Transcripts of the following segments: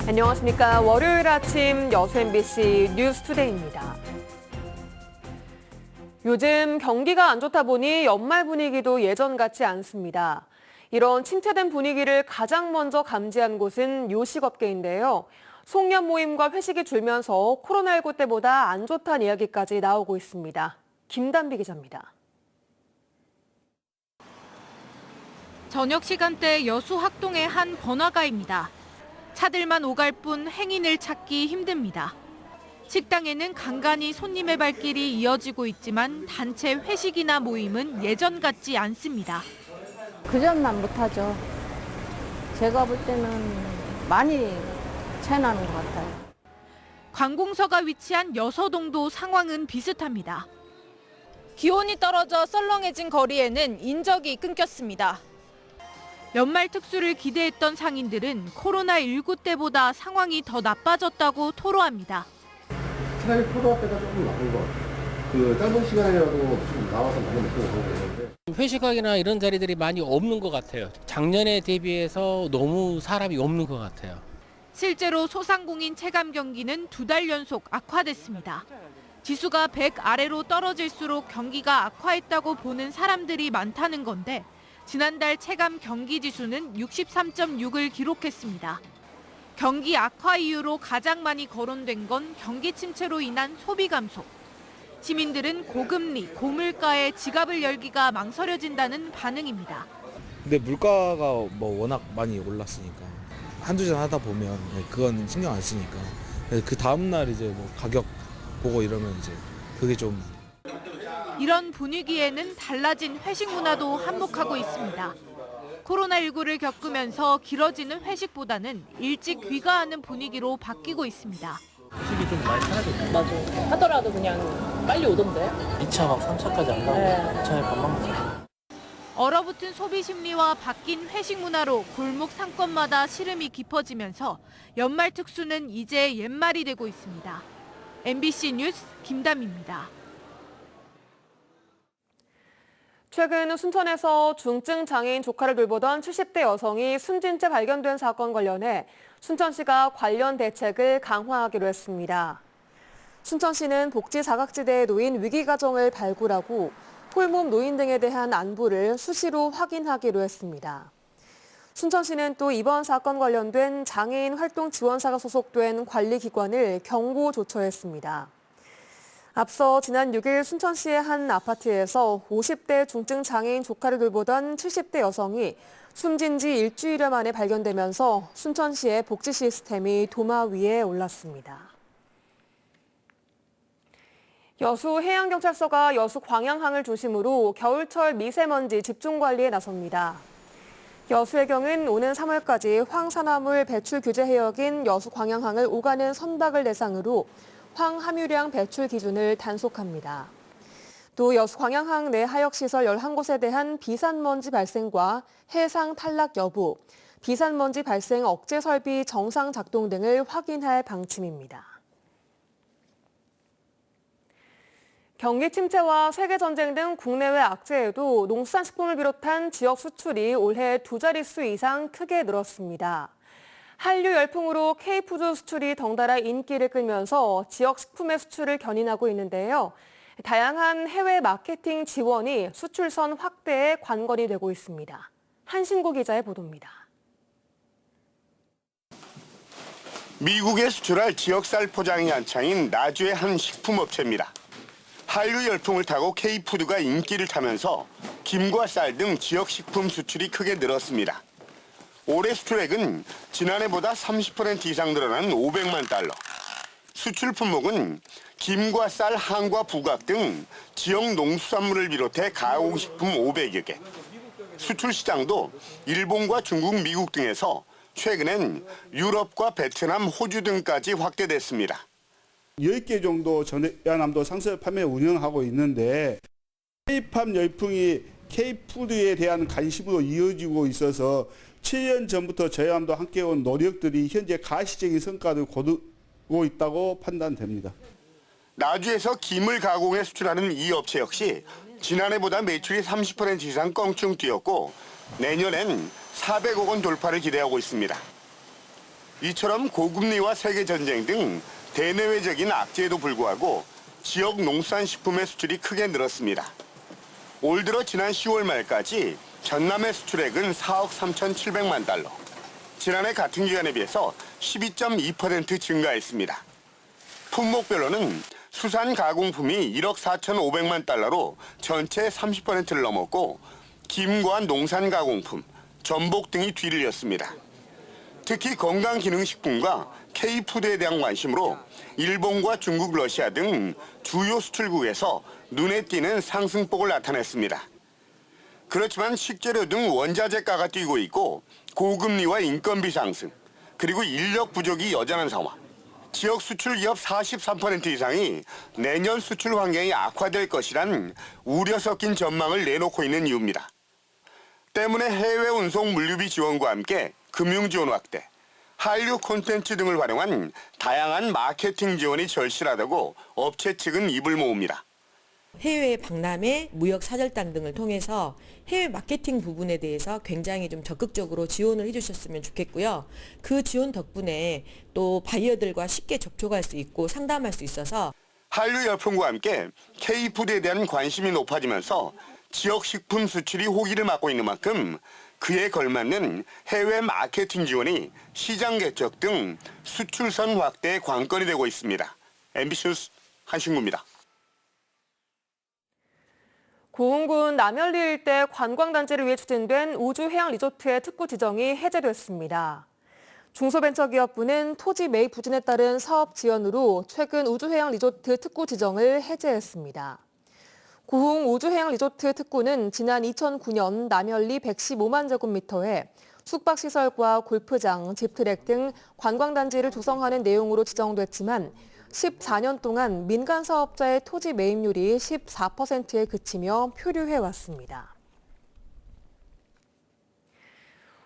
안녕하십니까. 월요일 아침 여수 MBC 뉴스투데이입니다. 요즘 경기가 안 좋다 보니 연말 분위기도 예전 같지 않습니다. 이런 침체된 분위기를 가장 먼저 감지한 곳은 요식업계인데요. 송년 모임과 회식이 줄면서 코로나19 때보다 안 좋다는 이야기까지 나오고 있습니다. 김단비 기자입니다. 저녁 시간대 여수 학동의 한 번화가입니다. 차들만 오갈 뿐 행인을 찾기 힘듭니다. 식당에는 간간히 손님의 발길이 이어지고 있지만 단체 회식이나 모임은 예전 같지 않습니다. 그전만 못하죠. 제가 볼 때는 많이 차이 나는 것 같아요. 관공서가 위치한 여서동도 상황은 비슷합니다. 기온이 떨어져 썰렁해진 거리에는 인적이 끊겼습니다. 연말 특수를 기대했던 상인들은 코로나19 때보다 상황이 더 나빠졌다고 토로합니다. 차라리 코로나 때가 조금 나쁜 것 같아요. 짧은 시간이라도 좀 나와서 많이 먹고 그러는데. 회식하기나 이런 자리들이 많이 없는 것 같아요. 작년에 대비해서 너무 사람이 없는 것 같아요. 실제로 소상공인 체감 경기는 2달 연속 악화됐습니다. 지수가 100 아래로 떨어질수록 경기가 악화했다고 보는 사람들이 많다는 건데 지난달 체감 경기 지수는 63.6을 기록했습니다. 경기 악화 이유로 가장 많이 거론된 건 경기 침체로 인한 소비 감소. 시민들은 고금리, 고물가에 지갑을 열기가 망설여진다는 반응입니다. 근데 물가가 뭐 워낙 많이 올랐으니까 한두 잔 하다 보면 그건 신경 안 쓰니까 그 다음 날 이제 뭐 가격 보고 이러면 이제 그게 좀 이런 분위기에는 달라진 회식 문화도 한몫하고 있습니다. 코로나19를 겪으면서 길어지는 회식보다는 일찍 귀가하는 분위기로 바뀌고 있습니다. 회식이 좀 많이 사라졌죠. 맞아. 하더라도 그냥 빨리 오던데. 2차 막 3차까지 안 가고 네. 2차에 밥만 먹고. 얼어붙은 소비 심리와 바뀐 회식 문화로 골목 상권마다 시름이 깊어지면서 연말 특수는 이제 옛말이 되고 있습니다. MBC 뉴스 김담입니다. 최근 순천에서 중증 장애인 조카를 돌보던 70대 여성이 숨진 채 발견된 사건 관련해 순천시가 관련 대책을 강화하기로 했습니다. 순천시는 복지 사각지대에 놓인 위기 가정을 발굴하고 홀몸 노인 등에 대한 안부를 수시로 확인하기로 했습니다. 순천시는 또 이번 사건 관련된 장애인 활동 지원사가 소속된 관리기관을 경고 조처했습니다. 앞서 지난 6일 순천시의 한 아파트에서 50대 중증 장애인 조카를 돌보던 70대 여성이 숨진 지 일주일여 만에 발견되면서 순천시의 복지 시스템이 도마 위에 올랐습니다. 여수 해양경찰서가 여수 광양항을 중심으로 겨울철 미세먼지 집중관리에 나섭니다. 여수해경은 오는 3월까지 황산화물 배출 규제 해역인 여수 광양항을 오가는 선박을 대상으로 황함유량 배출 기준을 단속합니다. 또 여수 광양항 내 하역시설 11곳에 대한 비산먼지 발생과 해상 탈락 여부, 비산먼지 발생 억제 설비 정상 작동 등을 확인할 방침입니다. 경기 침체와 세계전쟁 등 국내외 악재에도 농수산식품을 비롯한 지역 수출이 올해 2자릿수 이상 크게 늘었습니다. 한류 열풍으로 K푸드 수출이 덩달아 인기를 끌면서 지역 식품의 수출을 견인하고 있는데요. 다양한 해외 마케팅 지원이 수출선 확대에 관건이 되고 있습니다. 한신고 기자의 보도입니다. 미국에 수출할 지역쌀 포장이 한창인 나주의 한 식품업체입니다. 한류 열풍을 타고 K푸드가 인기를 타면서 김과 쌀 등 지역 식품 수출이 크게 늘었습니다. 올해 수출액은 지난해보다 30% 이상 늘어난 500만 달러. 수출 품목은 김과 쌀, 한과 부각 등 지역 농수산물을 비롯해 가공식품 500여 개. 수출 시장도 일본과 중국, 미국 등에서 최근엔 유럽과 베트남, 호주 등까지 확대됐습니다. 10개 정도 전해남도 상설 판매 운영하고 있는데 K팝 열풍이 K푸드에 대한 관심으로 이어지고 있어서 7년 전부터 저희함도 함께 온 노력들이 현재 가시적인 성과를 거두고 있다고 판단됩니다. 나주에서 김을 가공해 수출하는 이 업체 역시 지난해보다 매출이 30% 이상 껑충 뛰었고 내년엔 400억 원 돌파를 기대하고 있습니다. 이처럼 고금리와 세계전쟁 등 대내외적인 악재에도 불구하고 지역 농수산식품의 수출이 크게 늘었습니다. 올 들어 지난 10월 말까지 전남의 수출액은 4억 3,700만 달러. 지난해 같은 기간에 비해서 12.2% 증가했습니다. 품목별로는 수산 가공품이 1억 4,500만 달러로 전체 30%를 넘었고 김과 농산 가공품, 전복 등이 뒤를 이었습니다. 특히 건강기능식품과 K푸드에 대한 관심으로 일본과 중국, 러시아 등 주요 수출국에서 눈에 띄는 상승폭을 나타냈습니다. 그렇지만 식재료 등 원자재가가 뛰고 있고 고금리와 인건비 상승, 그리고 인력 부족이 여전한 상황. 지역 수출 기업 43% 이상이 내년 수출 환경이 악화될 것이란 우려 섞인 전망을 내놓고 있는 이유입니다. 때문에 해외 운송 물류비 지원과 함께 금융 지원 확대, 한류 콘텐츠 등을 활용한 다양한 마케팅 지원이 절실하다고 업체 측은 입을 모읍니다. 해외 박람회, 무역 사절단 등을 통해서 해외 마케팅 부분에 대해서 굉장히 좀 적극적으로 지원을 해주셨으면 좋겠고요. 그 지원 덕분에 또 바이어들과 쉽게 접촉할 수 있고 상담할 수 있어서 한류 열풍과 함께 K푸드에 대한 관심이 높아지면서 지역 식품 수출이 호기를 맞고 있는 만큼 그에 걸맞는 해외 마케팅 지원이 시장 개척 등 수출선 확대의 관건이 되고 있습니다. MBC 뉴스 한신구입니다. 고흥군 남현리 일대 관광단지를 위해 추진된 우주해양리조트의 특구 지정이 해제됐습니다. 중소벤처기업부는 토지 매입 부진에 따른 사업 지연으로 최근 우주해양리조트 특구 지정을 해제했습니다. 고흥 우주해양리조트 특구는 지난 2009년 남현리 115만 제곱미터에 숙박시설과 골프장, 집트랙 등 관광단지를 조성하는 내용으로 지정됐지만 14년 동안 민간 사업자의 토지 매입률이 14%에 그치며 표류해왔습니다.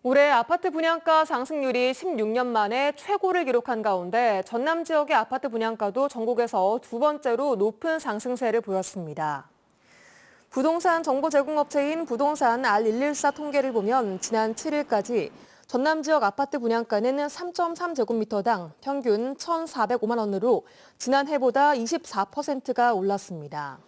올해 아파트 분양가 상승률이 16년 만에 최고를 기록한 가운데 전남 지역의 아파트 분양가도 전국에서 두 번째로 높은 상승세를 보였습니다. 부동산 정보 제공업체인 부동산 R114 통계를 보면 지난 7일까지 전남 지역 아파트 분양가는 3.3제곱미터당 평균 1,405만 원으로 지난해보다 24%가 올랐습니다.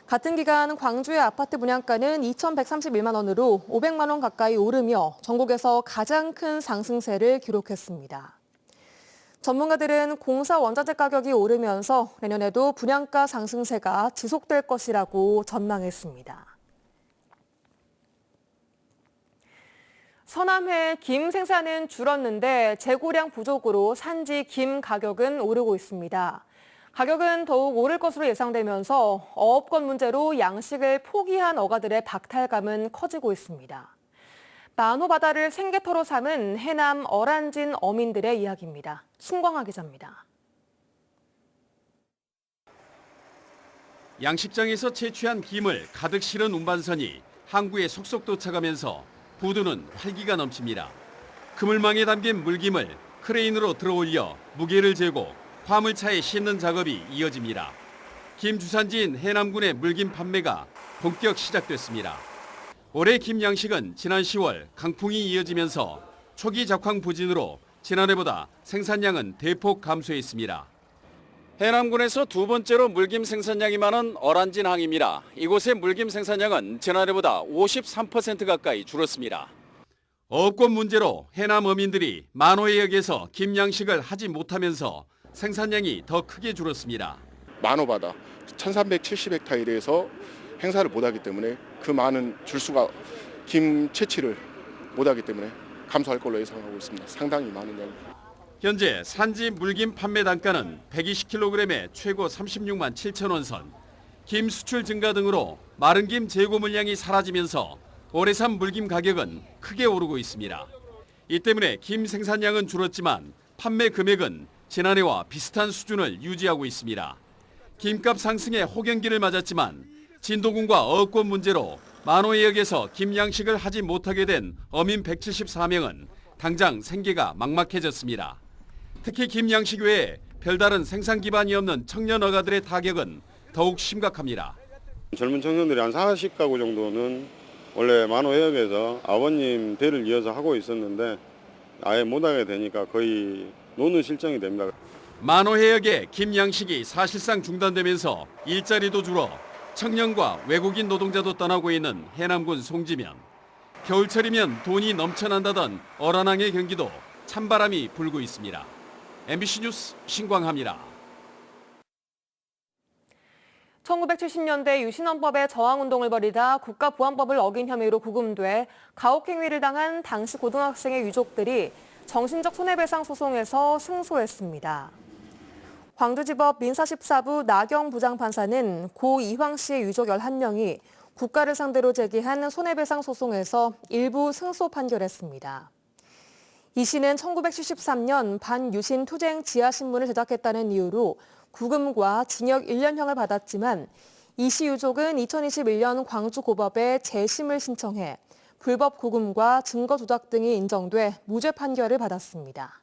같은 기간 광주의 아파트 분양가는 2,131만 원으로 500만 원 가까이 오르며 전국에서 가장 큰 상승세를 기록했습니다. 전문가들은 공사 원자재 가격이 오르면서 내년에도 분양가 상승세가 지속될 것이라고 전망했습니다. 서남회 김 생산은 줄었는데 재고량 부족으로 산지 김 가격은 오르고 있습니다. 가격은 더욱 오를 것으로 예상되면서 어업권 문제로 양식을 포기한 어가들의 박탈감은 커지고 있습니다. 만호 바다를 생계터로 삼은 해남 어란진 어민들의 이야기입니다. 신광하 기자입니다. 양식장에서 채취한 김을 가득 실은 운반선이 항구에 속속 도착하면서 부두는 활기가 넘칩니다. 그물망에 담긴 물김을 크레인으로 들어올려 무게를 재고 화물차에 싣는 작업이 이어집니다. 김 주산지인 해남군의 물김 판매가 본격 시작됐습니다. 올해 김 양식은 지난 10월 강풍이 이어지면서 초기 작황 부진으로 지난해보다 생산량은 대폭 감소했습니다. 해남군에서 두 번째로 물김 생산량이 많은 어란진항입니다. 이곳의 물김 생산량은 지난해보다 53% 가까이 줄었습니다. 어업권 문제로 해남 어민들이 만호해역에서 김 양식을 하지 못하면서 생산량이 더 크게 줄었습니다. 만호바다 1370헥타일에 대해서 행사를 못하기 때문에 그 많은 줄수가 김 채취를 못하기 때문에 감소할 걸로 예상하고 있습니다. 상당히 많은 양. 현재 산지 물김 판매 단가는 120kg에 최고 36만 7천 원 선. 김 수출 증가 등으로 마른 김 재고 물량이 사라지면서 올해 산 물김 가격은 크게 오르고 있습니다. 이 때문에 김 생산량은 줄었지만 판매 금액은 지난해와 비슷한 수준을 유지하고 있습니다. 김값 상승에 호갱기를 맞았지만 진도군과 어업권 문제로 만호해역에서 김 양식을 하지 못하게 된 어민 174명은 당장 생계가 막막해졌습니다. 특히 김 양식 외에 별다른 생산 기반이 없는 청년 어가들의 타격은 더욱 심각합니다. 젊은 청년들이 한 40가구 정도는 원래 만호해역에서 아버님 대를 이어서 하고 있었는데 아예 못하게 되니까 거의 노는 실정이 됩니다. 만호해역의 김양식이 사실상 중단되면서 일자리도 줄어 청년과 외국인 노동자도 떠나고 있는 해남군 송지면. 겨울철이면 돈이 넘쳐난다던 어란항의 경기도 찬바람이 불고 있습니다. MBC 뉴스 신광하입니다. 1970년대 유신헌법에 저항운동을 벌이다 국가보안법을 어긴 혐의로 구금돼 가혹행위를 당한 당시 고등학생의 유족들이 정신적 손해배상 소송에서 승소했습니다. 광주지법 민사14부 나경 부장판사는 고 이황 씨의 유족 11명이 국가를 상대로 제기한 손해배상 소송에서 일부 승소 판결했습니다. 이 씨는 1973년 반유신 투쟁 지하신문을 제작했다는 이유로 구금과 징역 1년형을 받았지만 이 씨 유족은 2021년 광주고법에 재심을 신청해 불법 구금과 증거 조작 등이 인정돼 무죄 판결을 받았습니다.